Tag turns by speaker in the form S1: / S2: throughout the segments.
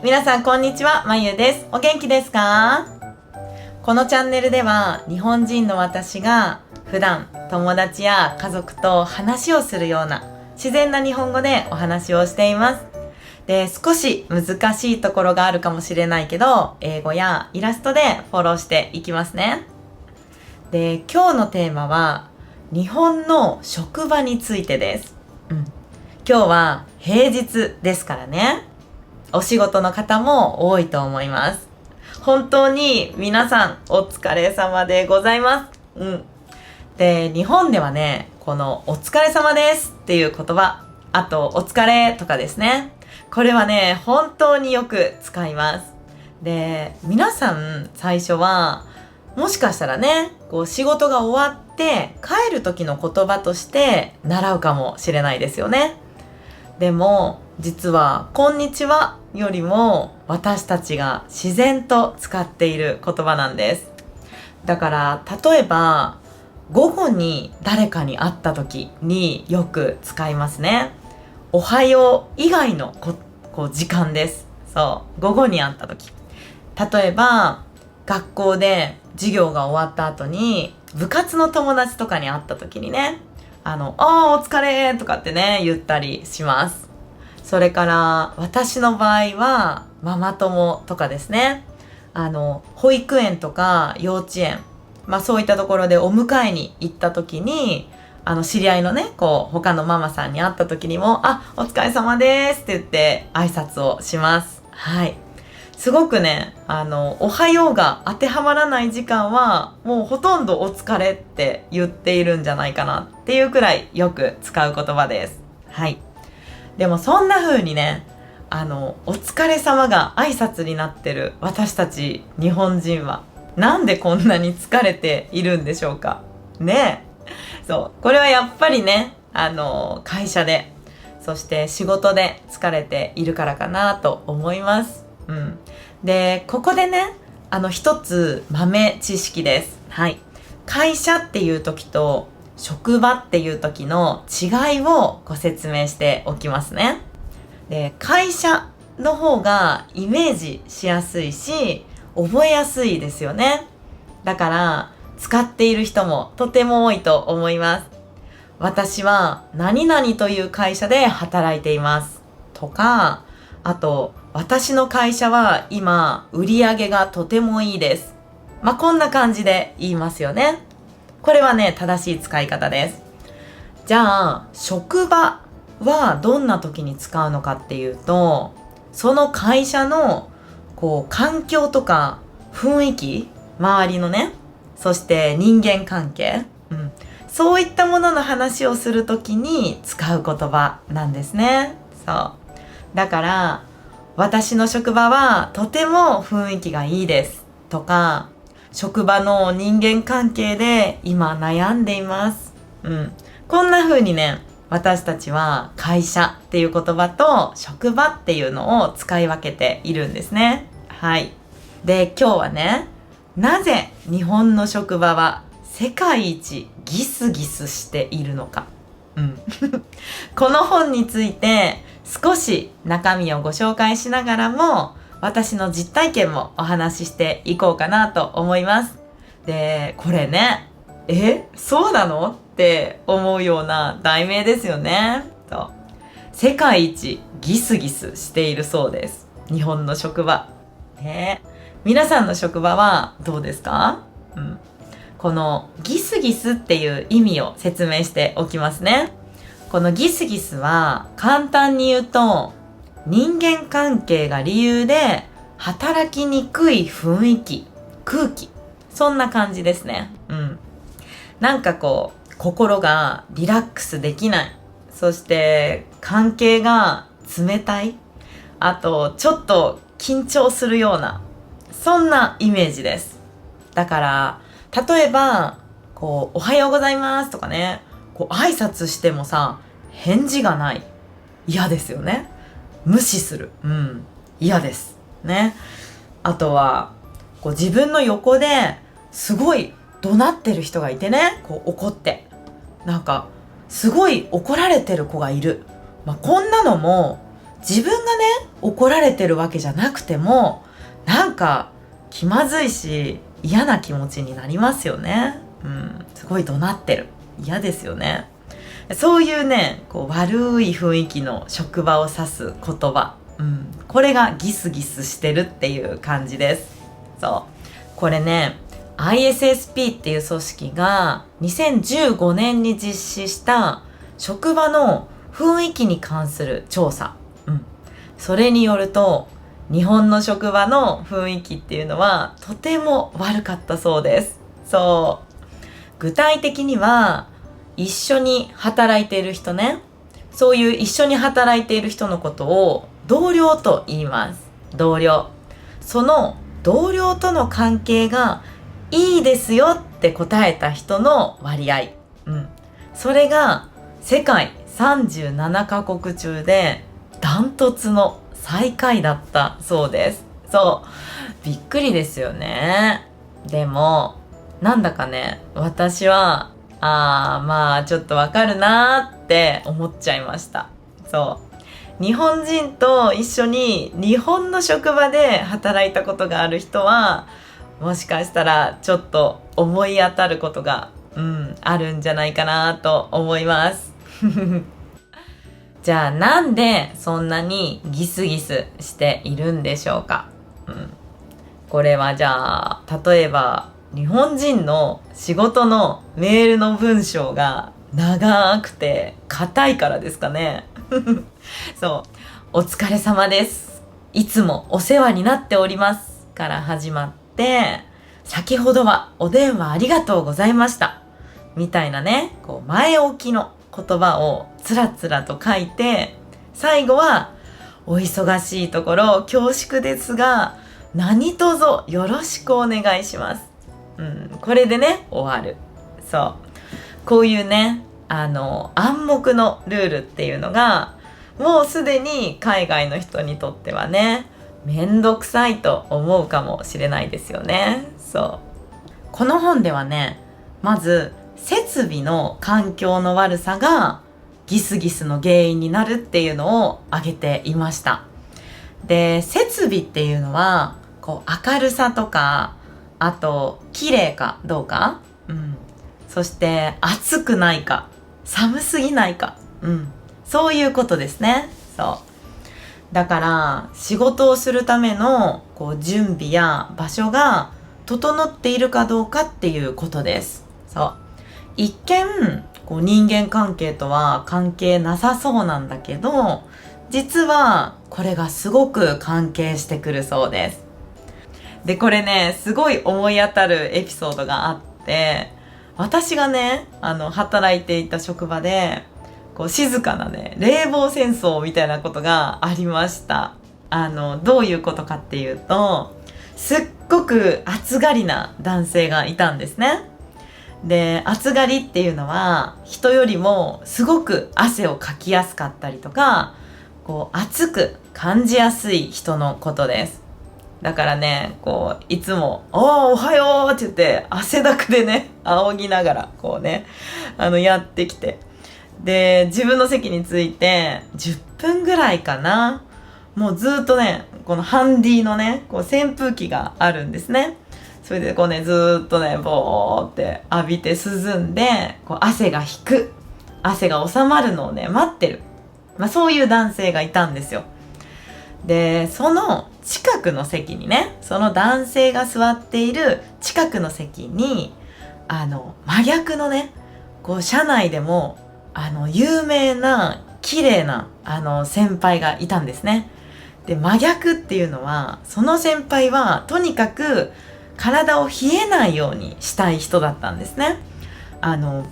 S1: 皆さんこんにちは、まゆです。お元気ですか？このチャンネルでは日本人の私が普段友達や家族と話をするような自然な日本語でお話をしています。で、少し難しいところがあるかもしれないけど、英語やイラストでフォローしていきますね。で、今日のテーマは日本の職場についてです。今日は平日ですからね。お仕事の方も多いと思います。本当に皆さんお疲れ様でございます。で、日本ではね、このお疲れ様ですっていう言葉、あとお疲れとかですね。これはね、本当によく使います。で、皆さん最初はもしかしたらね、こう仕事が終わって帰る時の言葉として習うかもしれないですよね。でも実はこんにちはよりも私たちが自然と使っている言葉なんです。だから例えば午後に誰かに会った時によく使いますね。おはよう以外の時間です。そう、午後に会った時。例えば学校で授業が終わった後に部活の友達とかに会った時にね、お疲れとかってね言ったりします。それから私の場合はママ友とかですね、保育園とか幼稚園、そういったところでお迎えに行った時に知り合いのね他のママさんに会った時にもお疲れ様ですって言って挨拶をします。はい、すごくねおはようが当てはまらない時間はもうほとんどお疲れって言っているんじゃないかなっていうくらいよく使う言葉です。はい。でもそんな風にねお疲れ様が挨拶になってる私たち日本人はなんでこんなに疲れているんでしょうかね。そうこれはやっぱりね会社でそして仕事で疲れているからかなと思います。でここでね一つ豆知識です。はい、会社っていう時と職場っていう時の違いをご説明しておきますね。で、会社の方がイメージしやすいし覚えやすいですよね。だから使っている人もとても多いと思います。私は何々という会社で働いていますとか、あと私の会社は今売り上げがとてもいいです。こんな感じで言いますよね。これはね正しい使い方です。じゃあ職場はどんな時に使うのかっていうと、その会社の環境とか雰囲気、周りのね、そして人間関係、そういったものの話をするときに使う言葉なんですね。そうだから私の職場はとても雰囲気がいいですとか、職場の人間関係で今悩んでいます。こんな風にね私たちは会社っていう言葉と職場っていうのを使い分けているんですね。はい。で、今日はね、なぜ日本の職場は世界一ギスギスしているのか。この本について少し中身をご紹介しながらも、私の実体験もお話ししていこうかなと思います。で、これね、そうなのって思うような題名ですよね。世界一ギスギスしているそうです。日本の職場。皆さんの職場はどうですか？このギスギスっていう意味を説明しておきますね。このギスギスは簡単に言うと、人間関係が理由で働きにくい雰囲気、空気、そんな感じですね。なんか心がリラックスできない。そして関係が冷たい。あとちょっと緊張するような、そんなイメージです。だから例えばおはようございますとかね、挨拶してもさ返事がない。嫌ですよね。無視する。嫌ですね。あとは自分の横ですごい怒鳴ってる人がいてね、怒ってなんかすごい怒られてる子がいる。こんなのも自分がね怒られてるわけじゃなくてもなんか気まずいし嫌な気持ちになりますよね。すごい怒鳴ってる、嫌ですよね。そういうね悪い雰囲気の職場を指す言葉、これがギスギスしてるっていう感じです。これね ISSP っていう組織が2015年に実施した職場の雰囲気に関する調査、それによると日本の職場の雰囲気っていうのはとても悪かったそうです。具体的には一緒に働いている人ね、そういう一緒に働いている人のことを同僚と言います。同僚。その同僚との関係がいいですよって答えた人の割合、それが世界37カ国中でダントツの最下位だったそうです。びっくりですよね。でもなんだかね私はまあちょっとわかるなーって思っちゃいました。日本人と一緒に日本の職場で働いたことがある人はもしかしたらちょっと思い当たることが、あるんじゃないかなと思いますじゃあなんでそんなにギスギスしているんでしょうか。これはじゃあ例えば日本人の仕事のメールの文章が長くて硬いからですかねお疲れ様です、いつもお世話になっておりますから始まって、先ほどはお電話ありがとうございましたみたいなね前置きの言葉をつらつらと書いて、最後はお忙しいところ恐縮ですが何卒よろしくお願いします、これでね終わる。こういうね暗黙のルールっていうのがもうすでに海外の人にとってはねめんどくさいと思うかもしれないですよね。この本ではねまず設備の環境の悪さがギスギスの原因になるっていうのを挙げていました。で設備っていうのは明るさとかあと綺麗かどうか、そして暑くないか寒すぎないか、そういうことですね。だから仕事をするための準備や場所が整っているかどうかっていうことです。一見人間関係とは関係なさそうなんだけど実はこれがすごく関係してくるそうです。でこれねすごい思い当たるエピソードがあって、私がね働いていた職場で静かなね冷房戦争みたいなことがありました。どういうことかっていうと、すっごく暑がりな男性がいたんですね。で暑がりっていうのは人よりもすごく汗をかきやすかったりとか暑く感じやすい人のことです。だからねいつもおはようって言って汗だくでね仰ぎながらやってきて、で自分の席に着いて10分ぐらいかな、もうずっとねこのハンディのね扇風機があるんですね。それでずっとねボーって浴びて涼んで汗が引く、汗が収まるのをね待ってる、そういう男性がいたんですよ。でその近くの席にね、その男性が座っている近くの席に真逆のね社内でも有名な綺麗な先輩がいたんですね。で真逆っていうのはその先輩はとにかく体を冷えないようにしたい人だったんですね。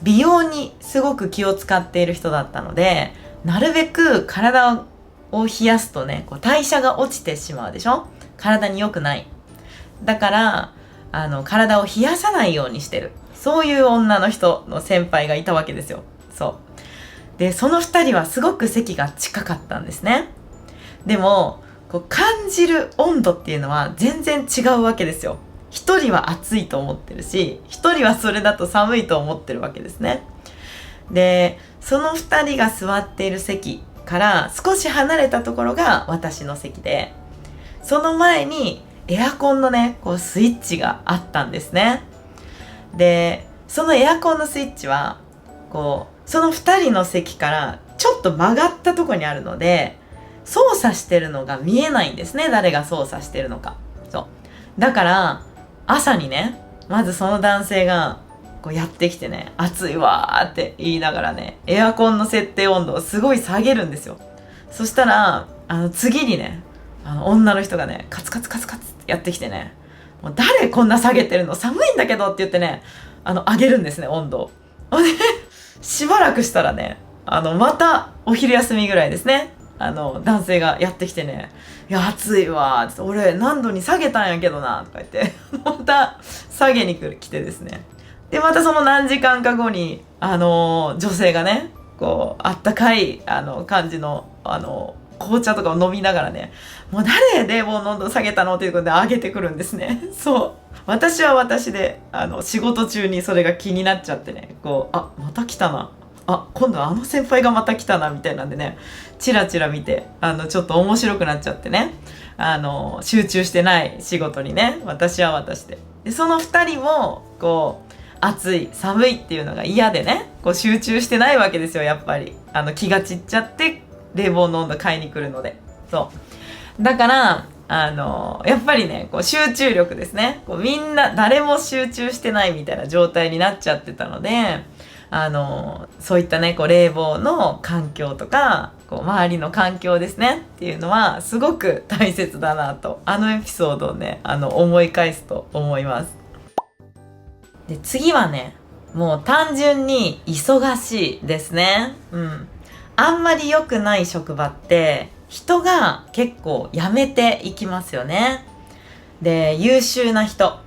S1: 美容にすごく気を使っている人だったので、なるべく体を冷やすとね代謝が落ちてしまうでしょ、体に良くない。だから体を冷やさないようにしてる、そういう女の人の先輩がいたわけですよ。でその2人はすごく席が近かったんですね。でも感じる温度っていうのは全然違うわけですよ。一人は暑いと思ってるし、一人はそれだと寒いと思ってるわけですね。でその2人が座っている席から少し離れたところが私の席で、その前にエアコンのねこうスイッチがあったんですね。でそのエアコンのスイッチはこうその2人の席からちょっと曲がったところにあるので、操作してるのが見えないんですね、誰が操作してるのか。そうだから朝にね、まずその男性がこうやってきてね、暑いわーって言いながらね、エアコンの設定温度をすごい下げるんですよ。そしたら次にね、女の人がねカツカツカツカツってやってきてね、もう誰こんな下げてるの、寒いんだけどって言ってね、上げるんですね、温度を。でしばらくしたらね、またお昼休みぐらいですね、男性がやってきてね、いや暑いわーって、俺何度に下げたんやけどなとか言ってまた下げに来てですね、でまたその何時間か後に女性がねこうあったかい感じの紅茶とかを飲みながらね、もう誰冷房の温度下げたのっていうことで上げてくるんですね。そう私は私で仕事中にそれが気になっちゃってね、こうまた来たな、今度は先輩がまた来たなみたいなんでね、チラチラ見てちょっと面白くなっちゃってね、集中してない仕事にね、私は私でその2人もこう暑い寒いっていうのが嫌でね、こう集中してないわけですよ、やっぱり気が散っちゃって冷房の温度買いに来るので。そうだからやっぱりねこう集中力ですね、こうみんな誰も集中してないみたいな状態になっちゃってたので、そういったねこう冷房の環境とかこう周りの環境ですねっていうのはすごく大切だなと、エピソードをね思い返すと思います。で次はね、もう単純に忙しいですね。あんまり良くない職場って人が結構辞めていきますよね。で優秀な人、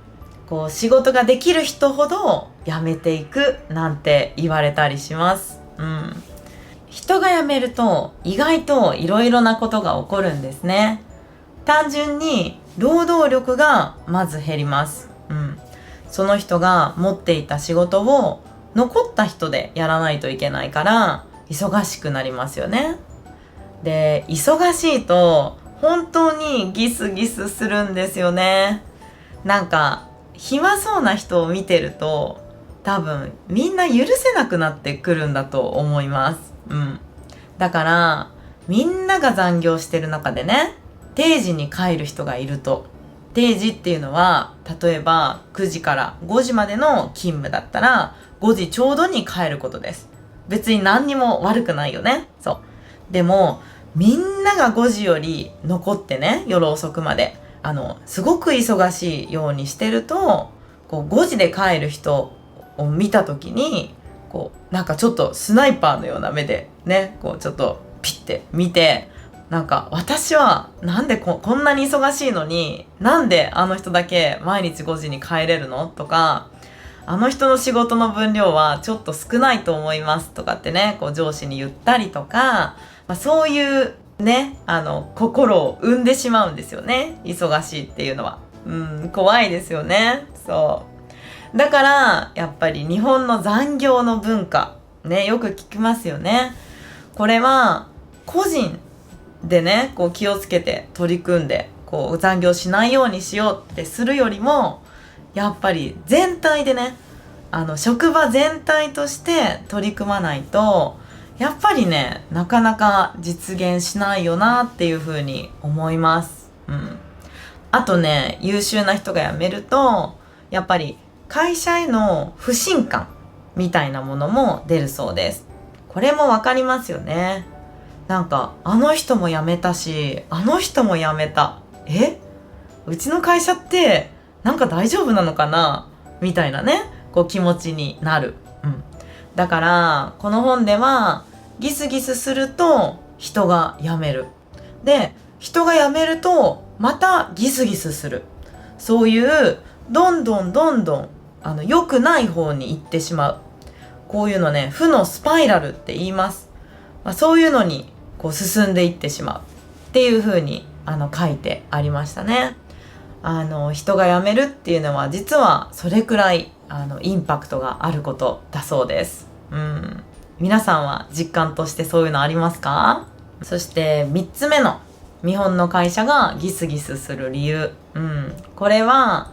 S1: こう仕事ができる人ほど辞めていくなんて言われたりします。人が辞めると意外といろいろなことが起こるんですね。単純に労働力がまず減ります。その人が持っていた仕事を残った人でやらないといけないから忙しくなりますよね。で忙しいと本当にギスギスするんですよね。なんか暇そうな人を見てると多分みんな許せなくなってくるんだと思います。だからみんなが残業してる中でね、定時に帰る人がいると、定時っていうのは例えば9時から5時までの勤務だったら5時ちょうどに帰ることです。別に何にも悪くないよね。でもみんなが5時より残ってね、夜遅くまですごく忙しいようにしてると、こう5時で帰る人を見た時にこうなんかちょっとスナイパーのような目でね、こうちょっとピッて見て、なんか私はなんでこんなに忙しいのになんであの人だけ毎日5時に帰れるのとか、あの人の仕事の分量はちょっと少ないと思いますとかってね、こう上司に言ったりとか、そういうね心を生んでしまうんですよね、忙しいっていうのは。怖いですよね。だからやっぱり日本の残業の文化ね、よく聞きますよね。これは個人でねこう気をつけて取り組んでこう残業しないようにしようってするよりも、やっぱり全体でね職場全体として取り組まないとやっぱりねなかなか実現しないよなっていうふうに思います。あとね、優秀な人が辞めるとやっぱり会社への不信感みたいなものも出るそうです。これもわかりますよね。なんかあの人も辞めたしあの人も辞めた、うちの会社ってなんか大丈夫なのかなみたいなねこう気持ちになる。だからこの本ではギスギスすると人が辞める、で人が辞めるとまたギスギスする、そういうどんどん良くない方に行ってしまう、こういうのね負のスパイラルって言います。そういうのにこう進んでいってしまうっていう風に書いてありましたね。人が辞めるっていうのは実はそれくらいインパクトがあることだそうです。皆さんは実感としてそういうのありますか？そして3つ目の日本の会社がギスギスする理由。これは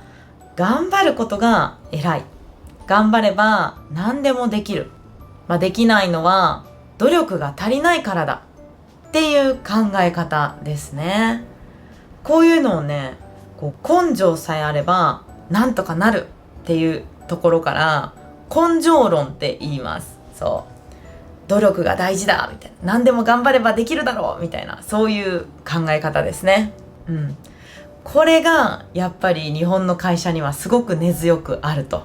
S1: 頑張ることが偉い。頑張れば何でもできる。できないのは努力が足りないからだっていう考え方ですね。こういうのをね、根性さえあればなんとかなるっていうところから根性論って言います。努力が大事だみたいな、何でも頑張ればできるだろうみたいな、そういう考え方ですね。これがやっぱり日本の会社にはすごく根強くあると。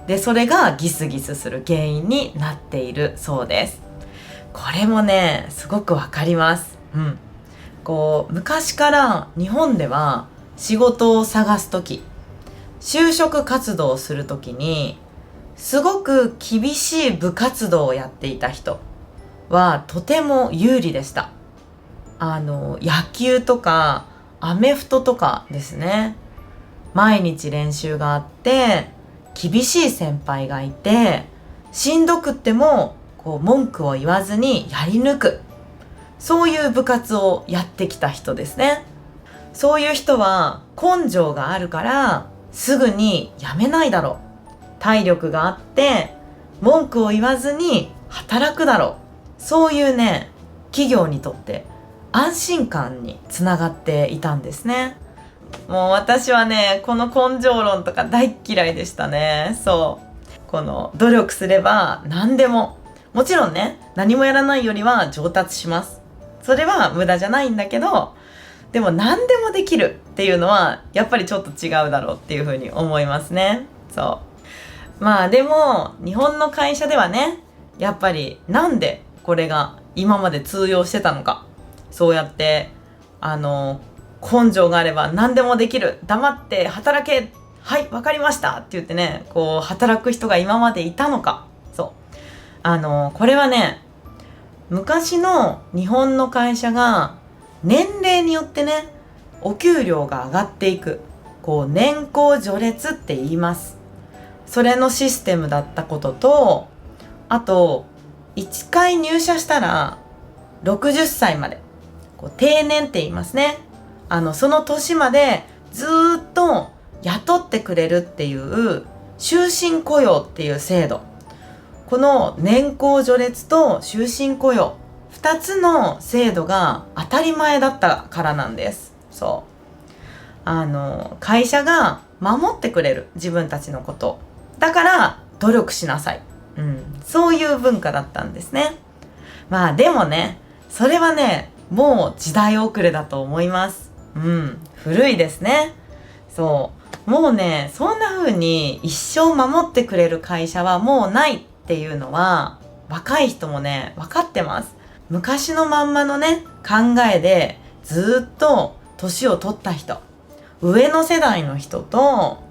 S1: でそれがギスギスする原因になっているそうです。これもねすごくわかります。昔から日本では仕事を探すとき、就職活動をするときにすごく厳しい部活動をやっていた人はとても有利でした。野球とかアメフトとかですね。毎日練習があって厳しい先輩がいて、しんどくっても文句を言わずにやり抜く、そういう部活をやってきた人ですね。そういう人は根性があるからすぐにやめないだろう、体力があって文句を言わずに働くだろう、そういうね企業にとって安心感につながっていたんですね。もう私はねこの根性論とか大嫌いでしたね。この努力すれば何でも、もちろんね何もやらないよりは上達します。それは無駄じゃないんだけど、でも何でもできるっていうのはやっぱりちょっと違うだろうっていうふうに思いますね。でも日本の会社ではね、やっぱりなんでこれが今まで通用してたのか、そうやって根性があれば何でもできる、黙って働け、はいわかりましたって言ってね働く人が今までいたのか。これはね昔の日本の会社が年齢によってねお給料が上がっていく、年功序列って言います。それのシステムだったことと、あと1回入社したら60歳まで定年って言いますね。その年までずっと雇ってくれるっていう終身雇用っていう制度。この年功序列と終身雇用、2つの制度が当たり前だったからなんです。会社が守ってくれる、自分たちのことだから努力しなさい、そういう文化だったんですね。でもねそれはねもう時代遅れだと思います。古いですね。もうねそんな風に一生守ってくれる会社はもうないっていうのは若い人もね分かってます。昔のまんまのね考えでずっと年を取った人、上の世代の人と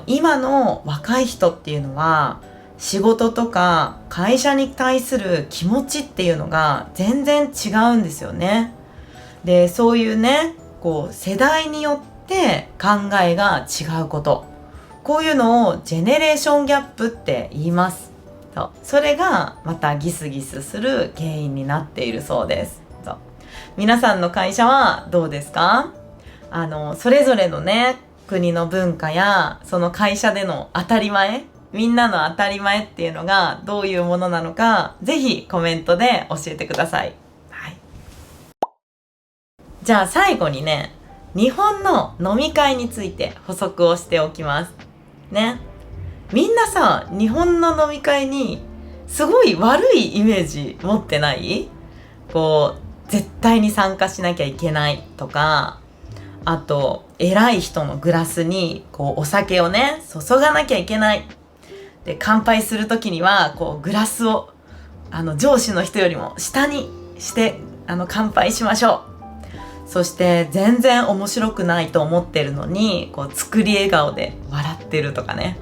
S1: 今の若い人っていうのは仕事とか会社に対する気持ちっていうのが全然違うんですよね。でそういうね世代によって考えが違うこと、こういうのをジェネレーションギャップって言います。それがまたギスギスする原因になっているそうです。皆さんの会社はどうですか？それぞれのね国の文化やその会社での当たり前、みんなの当たり前っていうのがどういうものなのか、ぜひコメントで教えてください。じゃあ最後にね日本の飲み会について補足をしておきますね。みんなさ日本の飲み会にすごい悪いイメージ持ってない？絶対に参加しなきゃいけないとか、あと偉い人のグラスにお酒をね注がなきゃいけない。で乾杯する時にはグラスを上司の人よりも下にして乾杯しましょう。そして全然面白くないと思ってるのに作り笑顔で笑ってるとかね、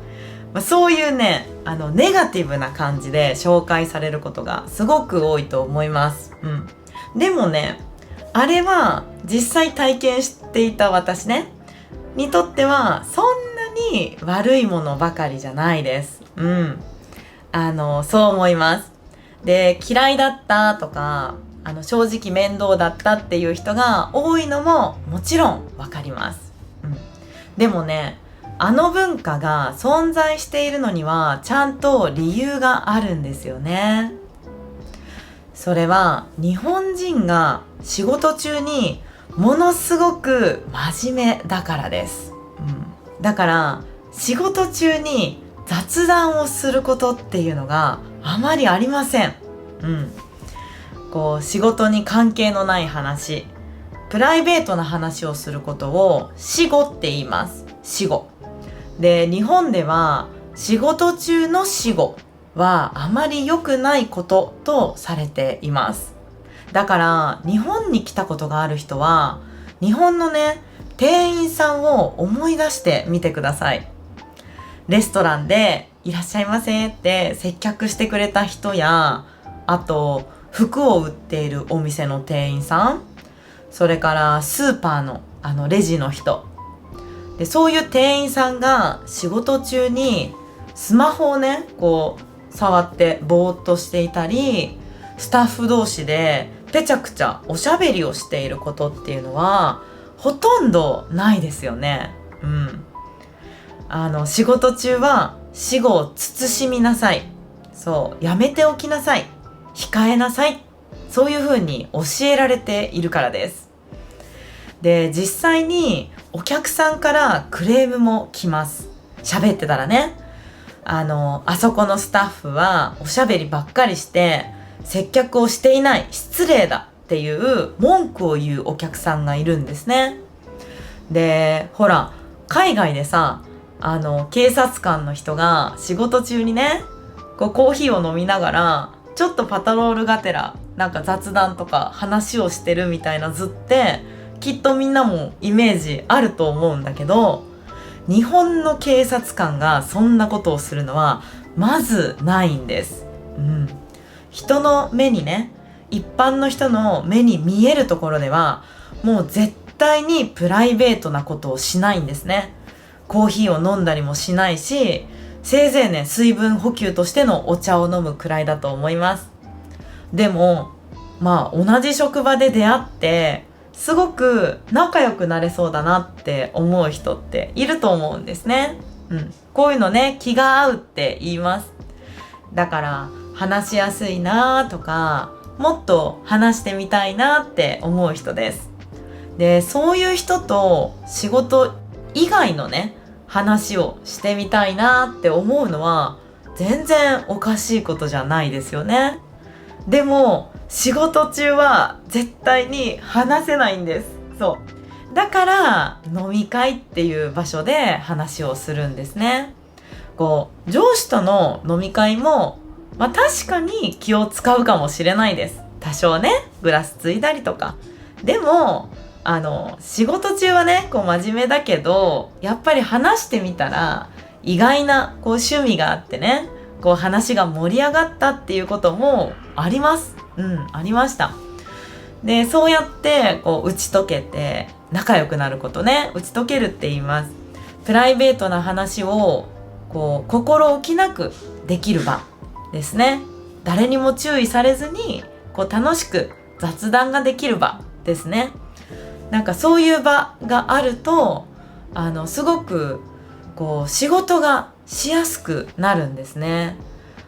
S1: そういうねネガティブな感じで紹介されることがすごく多いと思います。でもねあれは実際体験していた私ねにとってはそんなに悪いものばかりじゃないです。そう思います。で嫌いだったとか正直面倒だったっていう人が多いのももちろんわかります、でもね、文化が存在しているのにはちゃんと理由があるんですよね。それは日本人が仕事中にものすごく真面目だからです、だから仕事中に雑談をすることっていうのがあまりありません。仕事に関係のない話、プライベートな話をすることを私語って言います。私語で、日本では仕事中の私語はあまり良くないこととされています。だから日本に来たことがある人は日本のね、店員さんを思い出してみてください。レストランでいらっしゃいませって接客してくれた人や、あと服を売っているお店の店員さん、それからスーパーのレジの人で、そういう店員さんが仕事中にスマホをね触ってぼーっとしていたり、スタッフ同士でぺちゃくちゃおしゃべりをしていることっていうのはほとんどないですよね。仕事中は私語を慎みなさい、やめておきなさい、控えなさい、そういう風に教えられているからです。で、実際にお客さんからクレームも来ます。喋ってたらね、あそこのスタッフはおしゃべりばっかりして接客をしていない、失礼だっていう文句を言うお客さんがいるんですね。で、ほら海外でさ、警察官の人が仕事中にねコーヒーを飲みながらちょっとパトロールがてら雑談とか話をしてるみたいな図ってきっとみんなもイメージあると思うんだけど、日本の警察官がそんなことをするのはまずないんです。人の目にね、一般の人の目に見えるところではもう絶対にプライベートなことをしないんですね。コーヒーを飲んだりもしないし、せいぜいね水分補給としてのお茶を飲むくらいだと思います。でも同じ職場で出会ってすごく仲良くなれそうだなって思う人っていると思うんですね。こういうのね、気が合うって言います。だから話しやすいなとか、もっと話してみたいなって思う人です。で、そういう人と仕事以外のね話をしてみたいなって思うのは全然おかしいことじゃないですよね。でも仕事中は絶対に話せないんです。だから飲み会っていう場所で話をするんですね。上司との飲み会も確かに気を使うかもしれないです。多少ね、グラスついだりとか。でも仕事中はね真面目だけど、やっぱり話してみたら意外な趣味があってね、話が盛り上がったっていうこともあります。ありました。で、そうやって打ち解けて仲良くなることね、打ち解けるって言います。プライベートな話を心置きなくできる場ですね。誰にも注意されずに楽しく雑談ができる場ですね。そういう場があるとすごく仕事がしやすくなるんですね。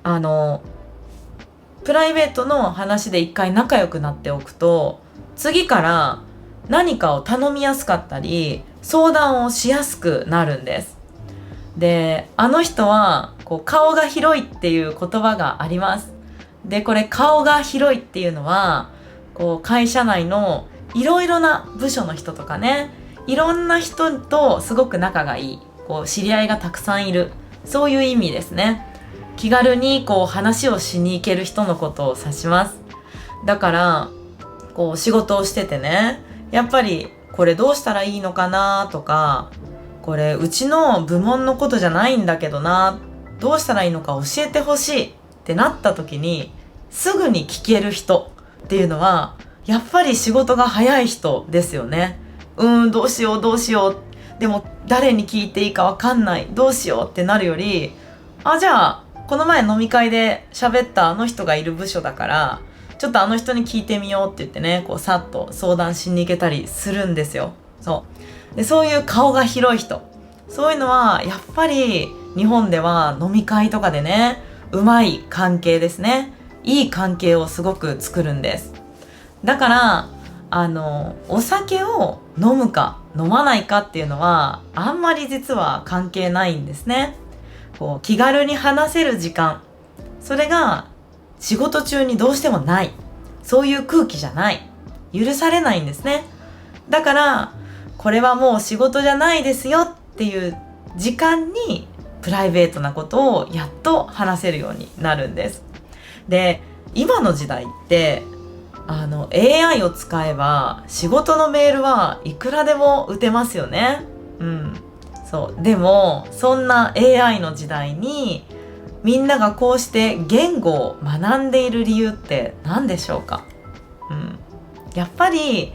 S1: プライベートの話で一回仲良くなっておくと、次から何かを頼みやすかったり相談をしやすくなるんです。で、あの人は顔が広いっていう言葉があります。で、これ顔が広いっていうのは会社内のいろいろな部署の人とかね、いろんな人とすごく仲がいい、知り合いがたくさんいる、そういう意味ですね。気軽に話をしに行ける人のことを指します。だから仕事をしててね、やっぱりこれどうしたらいいのかなとか、これうちの部門のことじゃないんだけどな、どうしたらいいのか教えてほしいってなった時にすぐに聞ける人っていうのはやっぱり仕事が早い人ですよね。どうしよう、でも誰に聞いていいかわかんない、どうしようってなるより、じゃあこの前飲み会で喋ったあの人がいる部署だからちょっとあの人に聞いてみようって言ってね、こうさっと相談しに行けたりするんですよ。そういう顔が広い人、そういうのはやっぱり日本では飲み会とかでね、うまい関係ですね。いい関係をすごく作るんです。だからお酒を飲むか飲まないかっていうのはあんまり実は関係ないんですね。こう気軽に話せる時間、それが仕事中にどうしてもない、そういう空気じゃない、許されないんですね。だからこれはもう仕事じゃないですよっていう時間にプライベートなことをやっと話せるようになるんです。で、今の時代ってAI を使えば仕事のメールはいくらでも打てますよね。でもそんな AI の時代にみんながこうして言語を学んでいる理由って何でしょうか。やっぱり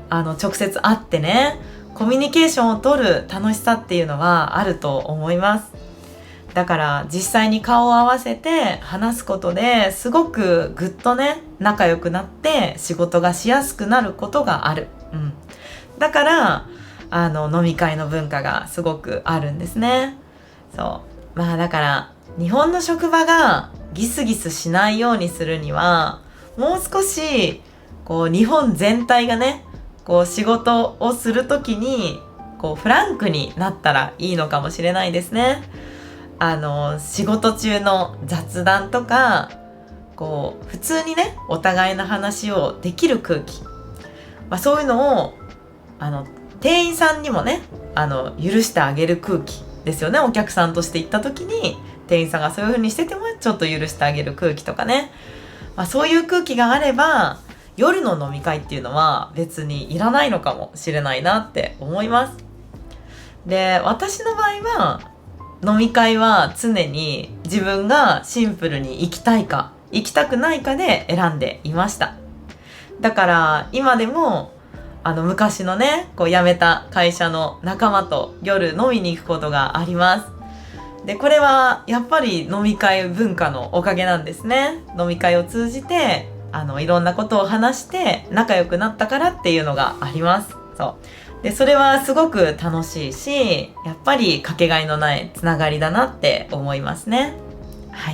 S1: 直接会ってね、コミュニケーションを取る楽しさっていうのはあると思います。だから実際に顔を合わせて話すことですごくぐっとね、仲良くなって仕事がしやすくなることがある。だから飲み会の文化がすごくあるんですね。だから日本の職場がギスギスしないようにするには、もう少しこう日本全体がね、こう仕事をするときにこうフランクになったらいいのかもしれないですね。仕事中の雑談とか、こう普通にね、お互いの話をできる空気、そういうのを店員さんにもね、許してあげる空気ですよね。お客さんとして行った時に店員さんがそういう風にしててもちょっと許してあげる空気とかね、そういう空気があれば夜の飲み会っていうのは別にいらないのかもしれないなって思います。で、私の場合は飲み会は常に自分がシンプルに行きたいか行きたくないかで選んでいました。だから今でも昔のね、こう辞めた会社の仲間と夜飲みに行くことがあります。で、これはやっぱり飲み会文化のおかげなんですね。飲み会を通じていろんなことを話して仲良くなったからっていうのがあります。で、それはすごく楽しいし、やっぱりかけがえのないつながりだなって思いますね。は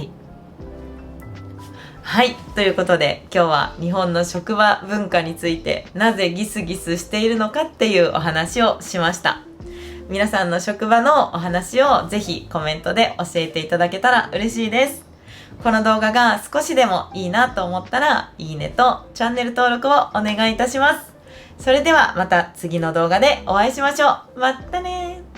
S1: い、ということで今日は日本の職場文化について、なぜギスギスしているのかっていうお話をしました。皆さんの職場のお話をぜひコメントで教えていただけたら嬉しいです。この動画が少しでもいいなと思ったら、いいねとチャンネル登録をお願いいたします。それではまた次の動画でお会いしましょう。またねー。